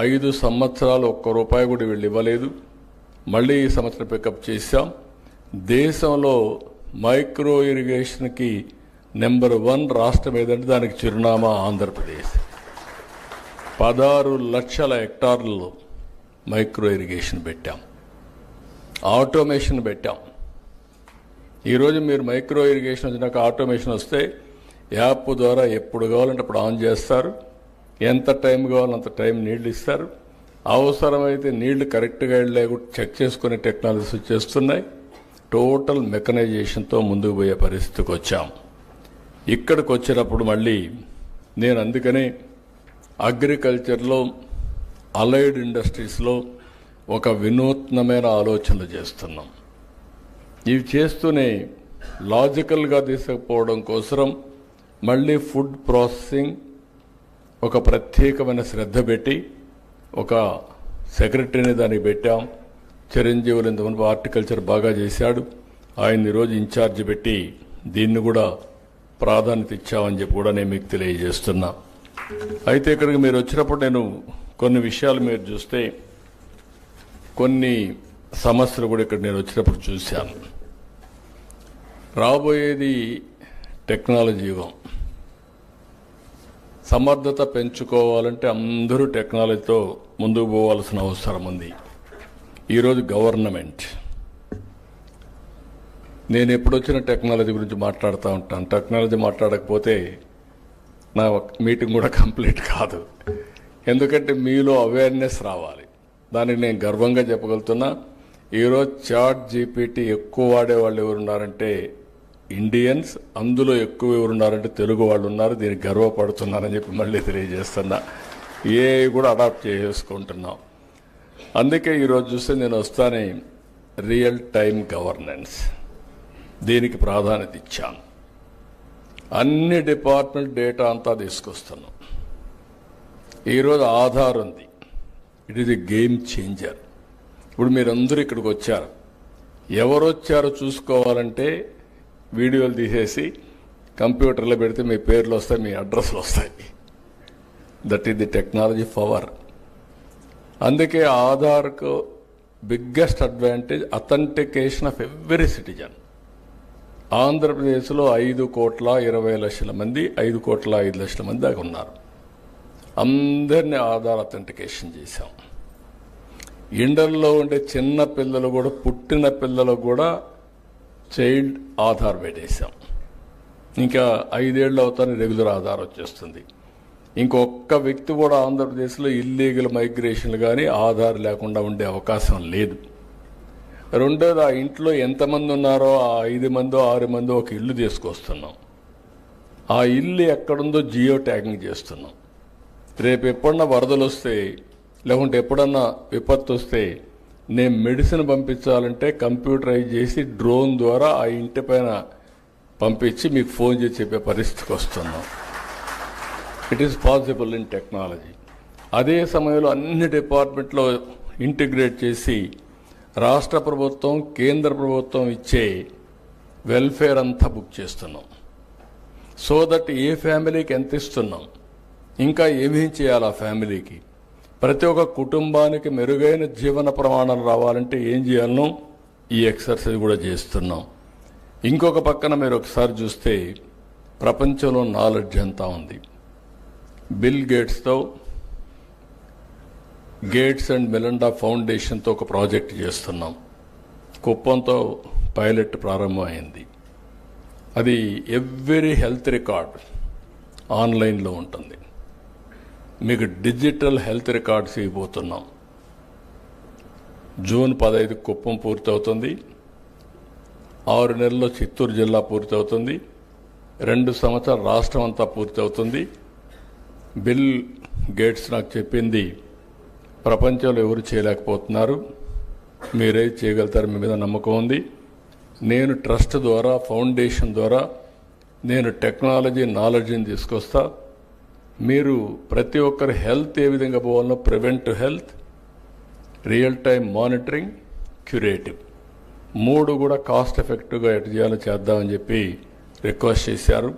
5 సంవత్సరాలు ఒక్క రూపాయి కూడా వీళ్ళు ఇవ్వలేదు. మళ్ళీ ఈ సంవత్సరం పికప్ చేశాం. దేశంలో మైక్రో ఇరిగేషన్కి నెంబర్ 1 రాష్ట్రం ఏదంటే దానికి చిరునామా ఆంధ్రప్రదేశ్. 16 లక్షల హెక్టార్లలో మైక్రో ఇరిగేషన్ పెట్టాం, ఆటోమేషన్ పెట్టాం. ఈరోజు మీరు మైక్రో ఇరిగేషన్ వచ్చినాక ఆటోమేషన్ వస్తే యాప్ ద్వారా ఎప్పుడు కావాలంటే అప్పుడు ఆన్ చేస్తారు, ఎంత టైం కావాలంత టైం నీళ్లు ఇస్తారు. అవసరమైతే నీళ్లు కరెక్ట్గా లేకుండా చెక్ చేసుకునే టెక్నాలజీస్ వచ్చేస్తున్నాయి. టోటల్ మెకనైజేషన్తో ముందుకు పోయే పరిస్థితికి వచ్చాం. ఇక్కడికి వచ్చినప్పుడు మళ్ళీ నేను అందుకనే అగ్రికల్చర్లో అలైడ్ ఇండస్ట్రీస్లో ఒక వినూత్నమైన ఆలోచనలు చేస్తున్నాం. ఇవి చేస్తూనే లాజికల్గా తీసుకుపోవడం కోసం మళ్ళీ ఫుడ్ ప్రాసెసింగ్ ఒక ప్రత్యేకమైన శ్రద్ధ పెట్టి ఒక సెక్రటరీని దానికి పెట్టాం. చిరంజీవులు ఇంతమంది హార్టికల్చర్ బాగా చేశాడు, ఆయన ఈరోజు ఇన్ఛార్జ్ పెట్టి దీన్ని కూడా ప్రాధాన్యత ఇచ్చామని చెప్పి కూడా నేను మీకు తెలియజేస్తున్నా. అయితే ఇక్కడికి మీరు వచ్చినప్పుడు నేను కొన్ని విషయాలు మీరు చూస్తే కొన్ని సమస్యలు కూడా ఇక్కడ నేను వచ్చినప్పుడు చూశాను. రాబోయేది టెక్నాలజీ యుగం. సమర్థత పెంచుకోవాలంటే అందరూ టెక్నాలజీతో ముందుకు పోవాల్సిన అవసరం ఉంది. ఈరోజు గవర్నమెంట్, నేను ఎప్పుడు వచ్చిన టెక్నాలజీ గురించి మాట్లాడుతూ ఉంటాను. టెక్నాలజీ మాట్లాడకపోతే నా మీటింగ్ కూడా కంప్లీట్ కాదు. ఎందుకంటే మీలో అవేర్నెస్ రావాలి. దానికి నేను గర్వంగా చెప్పగలుగుతున్నా. ఈరోజు చాట్ జీపీటీ ఎక్కువ వాడేవాళ్ళు ఎవరున్నారంటే ఇండియన్స్, అందులో ఎక్కువ ఎవరున్నారంటే తెలుగు వాళ్ళు ఉన్నారు. దీనికి గర్వపడుతున్నారని చెప్పి మళ్ళీ తెలియజేస్తున్నా. ఏ కూడా అడాప్ట్ చేసుకుంటున్నాం. అందుకే ఈరోజు చూస్తే నేను వస్తానే రియల్ టైం గవర్నెన్స్ దీనికి ప్రాధాన్యత ఇచ్చాను. అన్ని డిపార్ట్మెంట్ డేటా అంతా తీసుకొస్తున్నాం. ఈరోజు ఆధార్ ఉంది, it is a game changer. ఇప్పుడు మీరందరూ ఇక్కడికి వచ్చారు, ఎవరు వచ్చారో చూసుకోవాలంటే వీడియోలు తీసేసి కంప్యూటర్లో పెడితే మీ పేర్లు వస్తాయి, మీ అడ్రస్లు వస్తాయి. That is the technology power. అందుకే ఆధార్కు biggest advantage authentication of every citizen. ఆంధ్రప్రదేశ్లో 5,20,00,000 మంది, 5,05,00,000 మంది దాకా ఉన్నారు. అందరినీ ఆధార్ అథెంటికేషన్ చేశాం. ఇండల్లో ఉండే చిన్న పిల్లలు కూడా, పుట్టిన పిల్లలు కూడా చైల్డ్ ఆధార్ పెట్టేశాం. ఇంకా 5 ఏళ్ళు అవుతానే రెగ్యులర్ ఆధార్ వచ్చేస్తుంది. ఇంకొక్క వ్యక్తి కూడా ఆంధ్రప్రదేశ్లో ఇల్లీగల్ మైగ్రేషన్లు కానీ ఆధార్ లేకుండా ఉండే అవకాశం లేదు. రెండోది, ఆ ఇంట్లో ఎంతమంది ఉన్నారో ఆ 5 మందో 6 మందో ఒక ఇల్లు తీసుకొస్తున్నాం. ఆ ఇల్లు ఎక్కడుందో జియో ట్యాగింగ్ చేస్తున్నాం. రేపు ఎప్పుడన్నా వరదలు వస్తే, లేకుంటే ఎప్పుడన్నా విపత్తు వస్తే నేను మెడిసిన్ పంపించాలంటే కంప్యూటరైజ్ చేసి డ్రోన్ ద్వారా ఆ ఇంటి పైన పంపించి మీకు ఫోన్ చేసి చెప్పే పరిస్థితికి వస్తున్నాం. It is possible in technology. అదే సమయంలో అన్ని డిపార్ట్మెంట్లో ఇంటిగ్రేట్ చేసి రాష్ట్ర ప్రభుత్వం, కేంద్ర ప్రభుత్వం ఇచ్చే వెల్ఫేర్ అంతా బుక్ చేస్తున్నాం. సో దట్ ఏ ఫ్యామిలీకి ఎంత ఇస్తున్నాం, ఇంకా ఏమేం చేయాలి ఆ ఫ్యామిలీకి, ప్రతి ఒక్క కుటుంబానికి మెరుగైన జీవన ప్రమాణాలు రావాలంటే ఏం చేయాలనో ఈ ఎక్సర్సైజ్ కూడా చేస్తున్నాం. ఇంకొక పక్కన మీరు ఒకసారి చూస్తే ప్రపంచంలో నాలెడ్జ్ అంతా ఉంది. బిల్ గేట్స్తో, గేట్స్ అండ్ మెలిండా ఫౌండేషన్తో ఒక ప్రాజెక్ట్ చేస్తున్నాం. కుప్పంతో పైలట్ ప్రారంభమైంది. అది ఎవ్రీ హెల్త్ రికార్డ్ ఆన్లైన్లో ఉంటుంది. మీకు డిజిటల్ హెల్త్ రికార్డ్స్ ఇవ్వబోతున్నాం. జూన్ 15 కుప్పం పూర్తవుతుంది. 6 నెలల్లో చిత్తూరు జిల్లా పూర్తవుతుంది. 2 సంవత్సరాలు రాష్ట్రం అంతా పూర్తవుతుంది. బిల్ గేట్స్ నాకు చెప్పింది, ప్రపంచంలో ఎవరు చేయలేకపోతున్నారు, మీరే చేయగలుగుతారు, మీ మీద నమ్మకం ఉంది. నేను ట్రస్ట్ ద్వారా, ఫౌండేషన్ ద్వారా నేను టెక్నాలజీ నాలెడ్జ్ని తీసుకొస్తా. మీరు ప్రతి ఒక్కరి హెల్త్ ఏ విధంగా పోవాలో, preventive health, real time monitoring, curative, 3 కూడా కాస్ట్ ఎఫెక్టివ్గా ఎటు చేయాలో చేద్దామని చెప్పి రిక్వెస్ట్ చేశారు.